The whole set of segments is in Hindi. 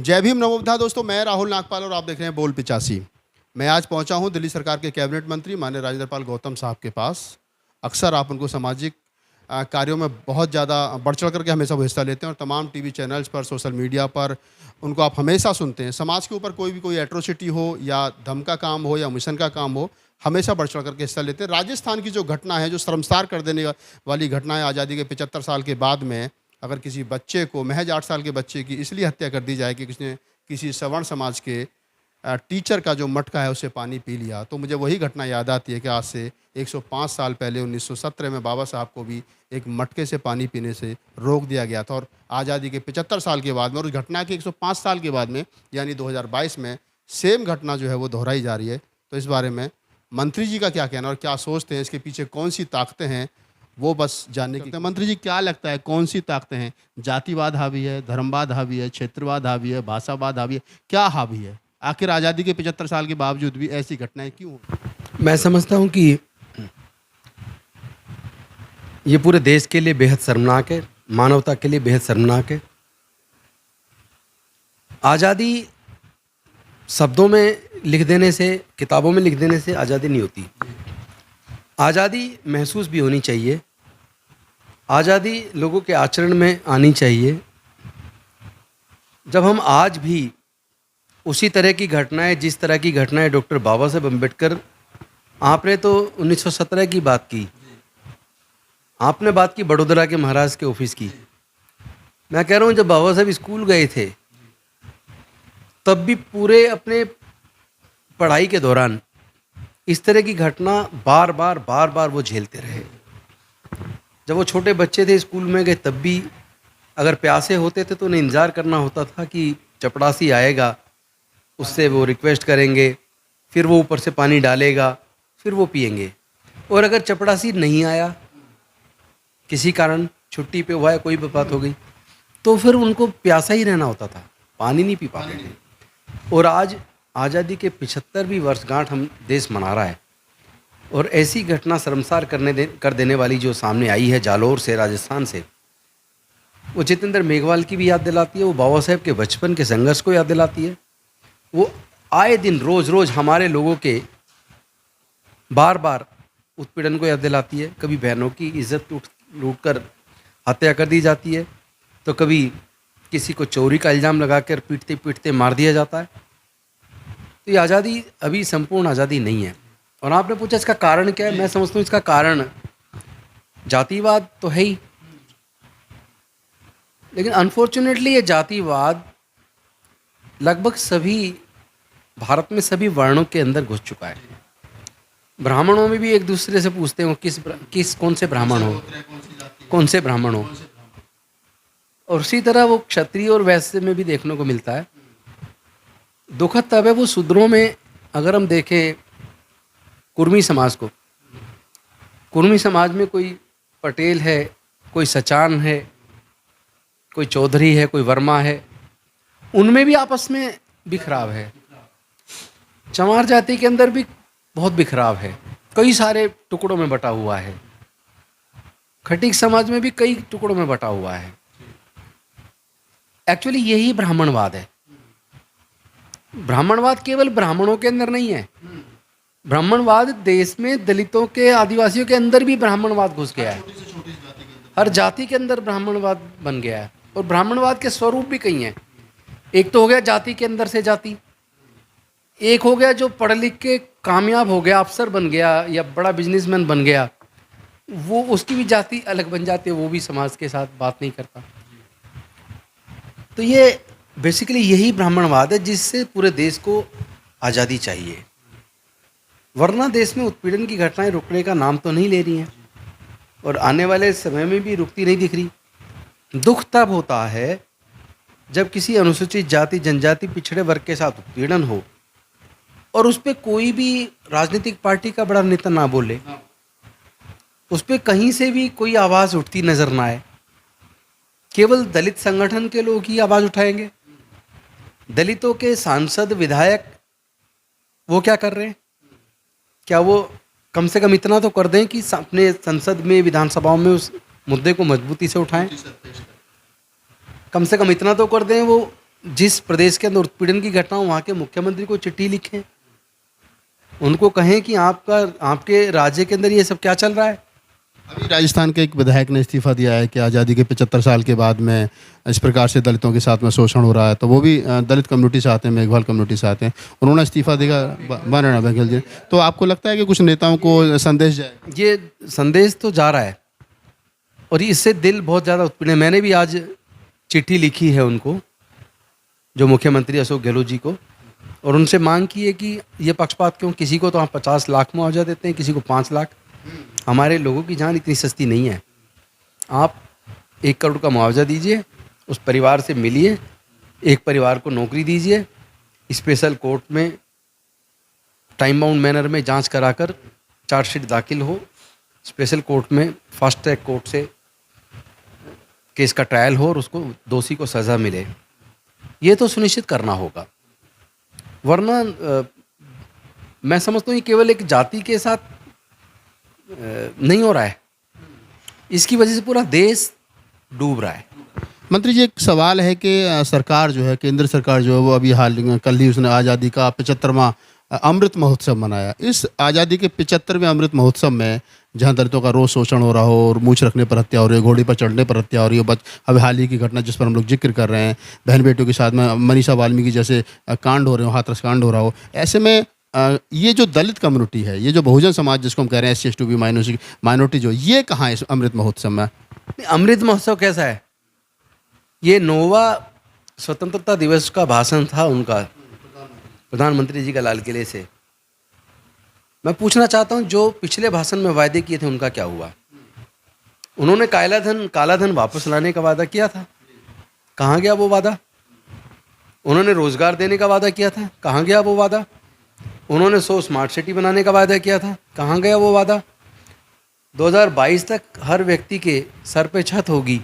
जय भीम नमो बुद्धाय दोस्तों, मैं राहुल नागपाल और आप देख रहे हैं बोल 85। मैं आज पहुंचा हूं दिल्ली सरकार के कैबिनेट मंत्री माननीय राजेंद्र पाल गौतम साहब के पास। अक्सर आप उनको सामाजिक कार्यों में बहुत ज़्यादा बढ़ चढ़ करके हमेशा वो हिस्सा लेते हैं और तमाम टीवी चैनल्स पर, सोशल मीडिया पर उनको आप हमेशा सुनते हैं। समाज के ऊपर कोई भी कोई एट्रोसिटी हो या धम का काम हो या मिशन का काम हो, हमेशा बढ़ चढ़ करके हिस्सा लेते हैं। राजस्थान की जो घटना है, जो शर्मसार कर देने वाली घटना है, आज़ादी के 75 साल के बाद में अगर किसी बच्चे को, महज 8 साल के बच्चे की इसलिए हत्या कर दी जाए कि किसी सवर्ण समाज के टीचर का जो मटका है उससे पानी पी लिया, तो मुझे वही घटना याद आती है कि आज से 105 साल पहले 1917 में बाबा साहब को भी एक मटके से पानी पीने से रोक दिया गया था। और आज़ादी के 75 साल के बाद में और उस घटना के 105 साल के बाद में यानी 2022 में सेम घटना जो है वो दोहराई जा रही है। तो इस बारे में मंत्री जी का क्या कहना और क्या सोचते हैं, इसके पीछे कौन सी ताकतें हैं, वो बस जानने की। मंत्री जी, क्या लगता है कौन सी ताकतें हैं? जातिवाद हावी है, धर्मवाद हावी है, क्षेत्रवाद हावी है, भाषावाद हावी है, क्या हावी है? आखिर आज़ादी के 75 साल के बावजूद भी ऐसी घटनाएं क्यों? मैं समझता हूं कि ये पूरे देश के लिए बेहद शर्मनाक है, मानवता के लिए बेहद शर्मनाक है। आज़ादी शब्दों में लिख देने से, किताबों में लिख देने से आज़ादी नहीं होती। आज़ादी महसूस भी होनी चाहिए, आज़ादी लोगों के आचरण में आनी चाहिए। जब हम आज भी उसी तरह की घटनाएं, जिस तरह की घटनाएं डॉक्टर बाबा साहेब अम्बेडकर, आपने तो 1917 की बात की, आपने बात की बड़ोदरा के महाराज के ऑफिस की। मैं कह रहा हूँ जब बाबा साहेब स्कूल गए थे तब भी पूरे अपने पढ़ाई के दौरान इस तरह की घटना बार बार वो झेलते रहे। जब वो छोटे बच्चे थे, स्कूल में गए, तब भी अगर प्यासे होते थे तो उन्हें इंतज़ार करना होता था कि चपड़ासी आएगा, उससे वो रिक्वेस्ट करेंगे, फिर वो ऊपर से पानी डालेगा, फिर वो पिएंगे। और अगर चपड़ासी नहीं आया, किसी कारण छुट्टी पे हुआ है, कोई भी बात हो गई, तो फिर उनको प्यासा ही रहना होता था, पानी नहीं पी पाते थे। और आज आज़ादी के 75वीं वर्षगांठ हम देश मना रहा है और ऐसी घटना शर्मसार कर देने वाली जो सामने आई है जालौर से, राजस्थान से, वो जितेंद्र मेघवाल की भी याद दिलाती है, वो बाबा साहेब के बचपन के संघर्ष को याद दिलाती है। वो आए दिन रोज़ हमारे लोगों के बार उत्पीड़न को याद दिलाती है। कभी बहनों की इज्जत लूट कर हत्या कर दी जाती है, तो कभी किसी को चोरी का इल्ज़ाम लगाकर पीटते पीटते मार दिया जाता है। तो ये आज़ादी अभी संपूर्ण आज़ादी नहीं है। और आपने पूछा इसका कारण क्या है, मैं समझता हूँ इसका कारण जातिवाद तो है ही, लेकिन अनफॉर्चुनेटली ये जातिवाद लगभग सभी भारत में सभी वर्णों के अंदर घुस चुका है। ब्राह्मणों में भी एक दूसरे से पूछते हो कौन से ब्राह्मण हो, कौन से ब्राह्मण हो, और उसी तरह वो क्षत्रिय और वैश्य में भी देखने को मिलता है। दुखद तब है वो शूद्रों में, अगर हम देखें कुर्मी समाज को, कुर्मी समाज में कोई पटेल है, कोई सचान है, कोई चौधरी है, कोई वर्मा है, उनमें भी आपस में बिखराव है। चमार जाति के अंदर भी बहुत बिखराव है, कई सारे टुकड़ों में बटा हुआ है। खटीक समाज में भी कई टुकड़ों में बटा हुआ है। एक्चुअली यही ब्राह्मणवाद है। ब्राह्मणवाद केवल ब्राह्मणों के अंदर नहीं है, ब्राह्मणवाद देश में दलितों के, आदिवासियों के अंदर भी ब्राह्मणवाद घुस गया है। हर जाति के अंदर ब्राह्मणवाद बन गया है। और ब्राह्मणवाद के स्वरूप भी कई हैं। एक तो हो गया जाति के अंदर से जाति, एक हो गया जो पढ़ लिख के कामयाब हो गया, अफसर बन गया या बड़ा बिजनेसमैन बन गया, वो उसकी भी जाति अलग बन जाती है, वो भी समाज के साथ बात नहीं करता। तो ये बेसिकली यही ब्राह्मणवाद है जिससे पूरे देश को आज़ादी चाहिए। वरना देश में उत्पीड़न की घटनाएं रुकने का नाम तो नहीं ले रही हैं और आने वाले समय में भी रुकती नहीं दिख रही। दुख तब होता है जब किसी अनुसूचित जाति, जनजाति, पिछड़े वर्ग के साथ उत्पीड़न हो और उस पर कोई भी राजनीतिक पार्टी का बड़ा नेता ना बोले, उस पर कहीं से भी कोई आवाज़ उठती नजर ना आए। केवल दलित संगठन के लोग ही आवाज़ उठाएंगे। दलितों के सांसद, विधायक वो क्या कर रहे हैं? क्या वो कम से कम इतना तो कर दें कि अपने संसद में, विधानसभाओं में उस मुद्दे को मजबूती से उठाएं? कम से कम इतना तो कर दें वो जिस प्रदेश के अंदर उत्पीड़न की घटना हो, वहाँ के मुख्यमंत्री को चिट्ठी लिखें, उनको कहें कि आपके राज्य के अंदर ये सब क्या चल रहा है। अभी राजस्थान के एक विधायक ने इस्तीफा दिया है कि आज़ादी के 75 साल के बाद में इस प्रकार से दलितों के साथ में शोषण हो रहा है, तो वो भी दलित कम्युनिटी से आते हैं, मेघवाल कम्युनिटी से आते हैं, उन्होंने इस्तीफा देगा माननीय बघेल जी। तो आपको लगता है कि कुछ नेताओं को संदेश जाए? ये संदेश तो जा रहा है और इससे दिल बहुत ज़्यादा उत्पीड़न। मैंने भी आज चिट्ठी लिखी है उनको, जो मुख्यमंत्री अशोक गहलोत जी को, और उनसे मांग की है कि ये पक्षपात क्यों, किसी को तो आप 50 लाख मुआवजा देते हैं, किसी को 5 लाख। हमारे लोगों की जान इतनी सस्ती नहीं है। आप 1 करोड़ का मुआवजा दीजिए, उस परिवार से मिलिए, एक परिवार को नौकरी दीजिए, स्पेशल कोर्ट में टाइम बाउंड मैनर में जांच कराकर चार्जशीट दाखिल हो, स्पेशल कोर्ट में फास्ट ट्रैक कोर्ट से केस का ट्रायल हो और उसको दोषी को सज़ा मिले। ये तो सुनिश्चित करना होगा, वरना मैं समझता हूँ ये केवल एक जाति के साथ नहीं हो रहा है, इसकी वजह से पूरा देश डूब रहा है। मंत्री जी, एक सवाल है कि सरकार जो है, केंद्र सरकार जो है, वो अभी कल ही उसने आज़ादी का 75वां अमृत महोत्सव मनाया। इस आज़ादी के 75वें अमृत महोत्सव में जहाँ दलितों का रोज शोषण हो रहा हो और मूछ रखने पर हत्या हो रही है, घोड़ी पर चढ़ने पर हत्या हो रही है, अभी हाल ही की घटना जिस पर हम लोग जिक्र कर रहे हैं, बहन बेटियों के साथ में मनीषा वाल्मीकि जैसे कांड हो रहे हो, हाथरस कांड हो रहा हो, ऐसे में ये जो दलित कम्युनिटी है, ये जो बहुजन समाज जिसको हम कह रहे हैं, SC ST माइनॉरिटी जो, ये कहाँ है इस अमृत महोत्सव में? अमृत महोत्सव कैसा है? ये 9वां स्वतंत्रता दिवस का भाषण था उनका, प्रधानमंत्री जी का लाल किले से। मैं पूछना चाहता हूँ, जो पिछले भाषण में वायदे किए थे उनका क्या हुआ? उन्होंने काला धन वापस लाने का वादा किया था, कहाँ गया वो वादा? उन्होंने रोजगार देने का वादा किया था, कहाँ गया वो वादा? उन्होंने 100 स्मार्ट सिटी बनाने का वादा किया था, कहाँ गया वो वादा? 2022 तक हर व्यक्ति के सर पे छत होगी,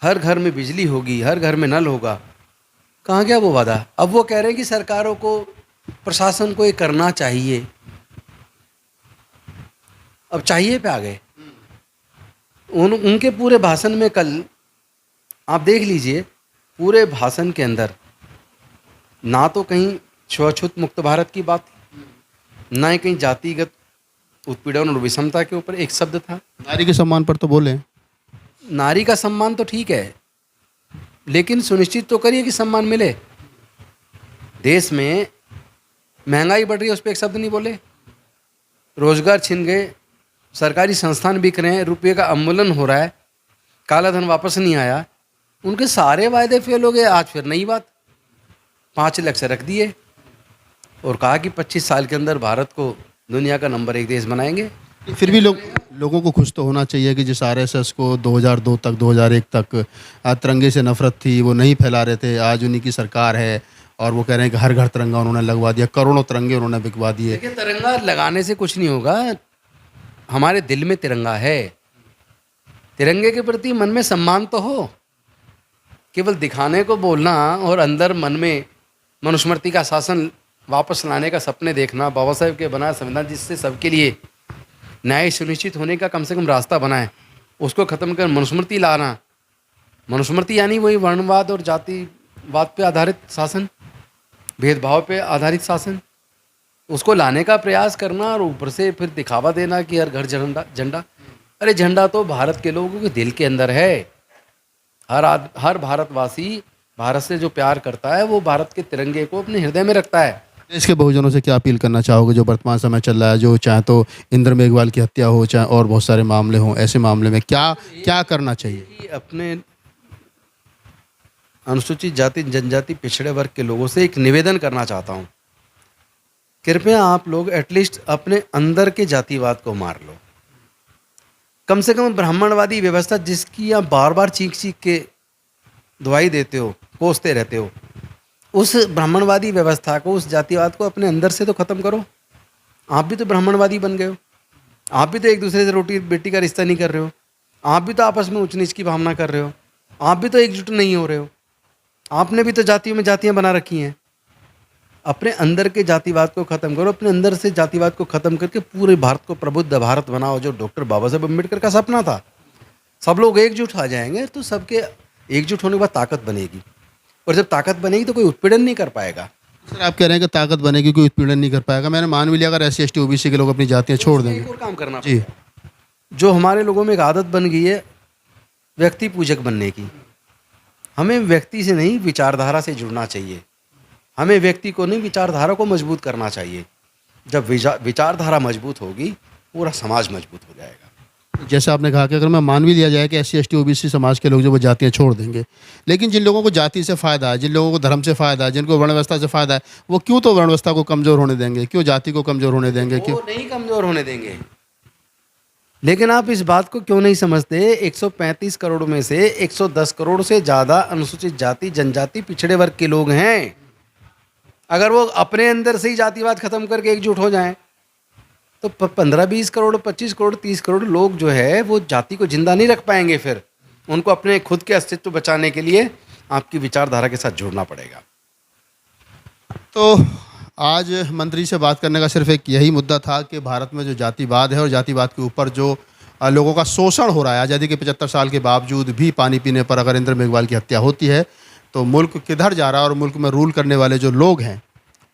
हर घर में बिजली होगी, हर घर में नल होगा, कहाँ गया वो वादा? अब वो कह रहे हैं कि सरकारों को, प्रशासन को ये करना चाहिए। अब चाहिए पे आ गए। उनके पूरे भाषण में कल आप देख लीजिए, पूरे भाषण के अंदर ना तो कहीं छुआछूत मुक्त भारत की बात, ना ही कहीं जातिगत उत्पीड़न और विषमता के ऊपर एक शब्द था। नारी के सम्मान पर तो बोले। नारी का सम्मान तो ठीक है, लेकिन सुनिश्चित तो करिए कि सम्मान मिले। देश में महंगाई बढ़ रही है, उस पर एक शब्द नहीं बोले। रोजगार छिन गए, सरकारी संस्थान बिक रहे हैं, रुपये का अवमूल्यन हो रहा है, काला धन वापस नहीं आया, उनके सारे वायदे फेल हो गए। आज फिर नई बात, 5 लक्ष्य रख दिए और कहा कि 25 साल के अंदर भारत को दुनिया का नंबर 1 देश बनाएंगे। फिर भी लोगों को खुश तो होना चाहिए कि जिस RSS को 2002 तक 2001 तक तिरंगे से नफरत थी, वो नहीं फैला रहे थे, आज उन्हीं की सरकार है और वो कह रहे हैं कि हर घर तिरंगा उन्होंने लगवा दिया, करोड़ों तिरंगे उन्होंने बिकवा दिए। देखिए, तिरंगा लगाने से कुछ नहीं होगा, हमारे दिल में तिरंगा है। तिरंगे के प्रति मन में सम्मान तो हो, केवल दिखाने को बोलना और अंदर मन में मनुस्मृति का शासन वापस लाने का सपने देखना, बाबा साहेब के बनाया संविधान जिससे सबके लिए न्याय सुनिश्चित होने का कम से कम रास्ता बना है, उसको ख़त्म कर मनुस्मृति लाना। मनुस्मृति यानी वही वर्णवाद और जातिवाद पे आधारित शासन, भेदभाव पे आधारित शासन, उसको लाने का प्रयास करना और ऊपर से फिर दिखावा देना कि हर घर झंडा। अरे झंडा तो भारत के लोगों के दिल के अंदर है। हर भारतवासी भारत से जो प्यार करता है वो भारत के तिरंगे को अपने हृदय में रखता है। देश के बहुजनों से क्या अपील करना चाहोगे जो वर्तमान समय चल रहा है, जो चाहे तो इंद्र मेघवाल की हत्या हो, चाहे और बहुत सारे मामले हों, ऐसे मामले में क्या करना चाहिए? कि अपने अनुसूचित जाति जनजाति पिछड़े वर्ग के लोगों से एक निवेदन करना चाहता हूँ, कृपया आप लोग एटलीस्ट अपने अंदर के जातिवाद को मार लो। कम से कम ब्राह्मणवादी व्यवस्था जिसकी आप बार बार चीख चीख के दुआई देते हो, कोसते रहते हो, उस ब्राह्मणवादी व्यवस्था को, उस जातिवाद को अपने अंदर से तो ख़त्म करो। आप भी तो ब्राह्मणवादी बन गए हो, आप भी तो एक दूसरे से रोटी बेटी का रिश्ता नहीं कर रहे हो, आप भी तो आपस में ऊंच नीच की भावना कर रहे हो, आप भी तो एकजुट नहीं हो रहे हो, आपने भी तो जातियों में जातियाँ बना रखी हैं। अपने अंदर के जातिवाद को ख़त्म करो, अपने अंदर से जातिवाद को ख़त्म करके पूरे भारत को प्रबुद्ध भारत बनाओ, जो डॉक्टर बाबा साहेब अम्बेडकर का सपना था। सब लोग एकजुट आ जाएंगे तो सबके एकजुट होने के बाद ताकत बनेगी। और जब ताकत बनेगी तो कोई उत्पीड़न नहीं कर पाएगा। सर आप कह रहे हैं कि ताकत बनेगी, कोई उत्पीड़न नहीं कर पाएगा। मैंने मान भी लिया अगर SC ST OBC के लोग अपनी जातियाँ छोड़ देंगे। एक और काम करना जी। जो हमारे लोगों में एक आदत बन गई है व्यक्ति पूजक बनने की। हमें व्यक्ति से नहीं विचारधारा से जुड़ना चाहिए। हमें व्यक्ति को नहीं विचारधारा को मजबूत करना चाहिए। जब विचारधारा मजबूत होगी पूरा समाज मजबूत हो जाएगा। जैसे आपने कहा कि अगर मैं मान भी लिया जाए कि SC ST OBC समाज के लोग जो वो जातियाँ छोड़ देंगे, लेकिन जिन लोगों को जाति से फ़ायदा है, जिन लोगों को धर्म से फ़ायदा है, जिनको वर्ण व्यवस्था से फ़ायदा है, वो क्यों तो वर्ण व्यवस्था को कमज़ोर होने देंगे? क्यों जाति को कमज़ोर होने देंगे? क्यों? वो नहीं कमज़ोर होने देंगे। लेकिन आप इस बात को क्यों नहीं समझते? 135 करोड़ में से 110 करोड़ से ज़्यादा अनुसूचित जाति, जनजाति, पिछड़े वर्ग के लोग हैं। अगर वो अपने अंदर से ही जातिवाद खत्म करके एकजुट हो जाएं तो 15-20 करोड़, 25 करोड़, 30 करोड़ लोग जो है वो जाति को जिंदा नहीं रख पाएंगे। फिर उनको अपने खुद के अस्तित्व बचाने के लिए आपकी विचारधारा के साथ जुड़ना पड़ेगा। तो आज मंत्री से बात करने का सिर्फ एक यही मुद्दा था कि भारत में जो जातिवाद है और जातिवाद के ऊपर जो लोगों का शोषण हो रहा है, आज़ादी के 75 साल के बावजूद भी पानी पीने पर अगर इंद्र मेघवाल की हत्या होती है तो मुल्क किधर जा रहा है और मुल्क में रूल करने वाले जो लोग हैं,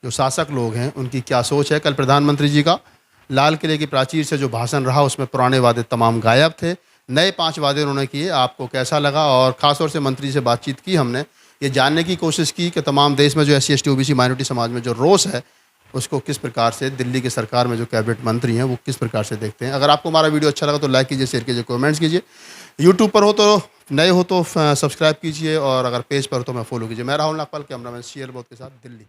जो शासक लोग हैं, उनकी क्या सोच है। कल प्रधानमंत्री जी का लाल किले की प्राचीर से जो भाषण रहा उसमें पुराने वादे तमाम गायब थे, नए 5 वादे उन्होंने किए। आपको कैसा लगा? और ख़ासतौर से मंत्री से बातचीत की हमने, ये जानने की कोशिश की कि तमाम देश में जो SC ST OBC माइनॉरिटी समाज में जो रोष है उसको किस प्रकार से दिल्ली की सरकार में जो कैबिनेट मंत्री हैं वो किस प्रकार से देखते हैं। अगर आपको हमारा वीडियो अच्छा लगा तो लाइक कीजिए, शेयर कीजिए, कमेंट्स कीजिए। यूट्यूब पर हो तो नए हो तो सब्सक्राइब कीजिए और अगर पेज पर हो तो मैं फॉलो कीजिए। मैं राहुल नागपाल, कैमरामैन CL बोध के साथ, दिल्ली।